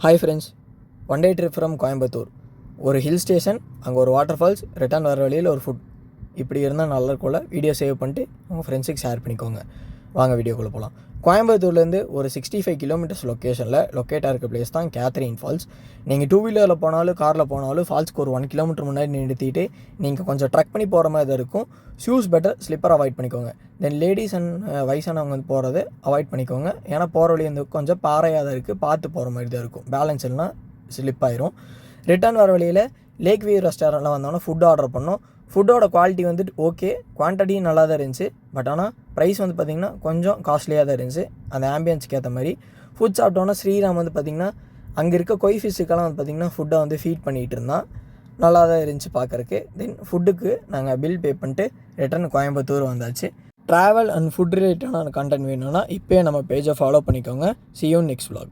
Hi friends, one day trip from Coimbatore. ஒரு hill station, அங்கே ஒரு வாட்டர் ஃபால்ஸ், ரிட்டர்ன் வர வழியில் ஒரு ஃபுட். இப்படி இருந்தால் நல்லா இருக்கும்ல. வீடியோ சேவ் பண்ணிட்டு உங்கள் ஃப்ரெண்ட்ஸுக்கு ஷேர் பண்ணிக்கோங்க. வாங்க வீடியோக்குள்ளே போகலாம். கோயம்புத்தூர்லேருந்து ஒரு 65 கிலோமீட்டர்ஸ் லொக்கேஷனில் லொக்கேட்டாக இருக்க பிளேஸ் தான் கேத்ரின் ஃபால்ஸ். நீங்கள் 2 வீலரில் போனாலும் காரில் போனாலும் ஃபால்ஸ்க்கு ஒரு 1 கிலோமீட்டர் முன்னாடி நிறுத்திட்டு நீங்கள் கொஞ்சம் ட்ரக் பண்ணி போகிற மாதிரி தான் இருக்கும். ஷூஸ் பெட்டர், ஸ்லிப்பர் அவாய்ட் பண்ணிக்கோங்க. தென் லேடிஸ் அண்ட் வயசானவங்க வந்து போகிறது அவாய்ட் பண்ணிக்கோங்க. ஏன்னா போகிற வழி வந்து கொஞ்சம் பாறையாக தான் இருக்குது, பார்த்து போகிற மாதிரி தான் இருக்கும். பேலன்ஸ் இல்லைனா ஸ்லிப் ஆயிரும். ரிட்டர்ன் வர வழியில் லேக் வியூ ரெஸ்டாரண்ட்டில் வந்தோன்னா ஃபுட் ஆர்டர் பண்ணோம். ஃபுட்டோட குவாலிட்டி வந்துட்டு ஓகே, குவான்டிட்டியும் நல்லா தான் இருந்துச்சு. பட் ஆனால் ப்ரைஸ் வந்து பார்த்திங்கன்னா கொஞ்சம் காஸ்ட்லியாக தான் இருந்துச்சு அந்த ஆம்பியன்ஸுக்கு ஏற்ற மாதிரி. ஃபுட் சாப்பிட்டோன்னா ஸ்ரீராம் வந்து பார்த்திங்கன்னா அங்கே இருக்க கொய் ஃபிஷ்ஷுக்கெல்லாம் வந்து பார்த்திங்கன்னா ஃபுட்டை வந்து ஃபீட் பண்ணிகிட்டு இருந்தான். நல்லா தான் இருந்துச்சு பார்க்குறக்கு. தென் ஃபுட்டுக்கு நாங்கள் பில் பே பண்ணிட்டு ரிட்டர்ன் கோயம்புத்தூர் வந்தாச்சு. ட்ராவல் அண்ட் ஃபுட் ரிலேட்டடான கண்டென்ட் வேணும்னா இப்போயே நம்ம பேஜை ஃபாலோ பண்ணிக்கோங்க. See you next vlog.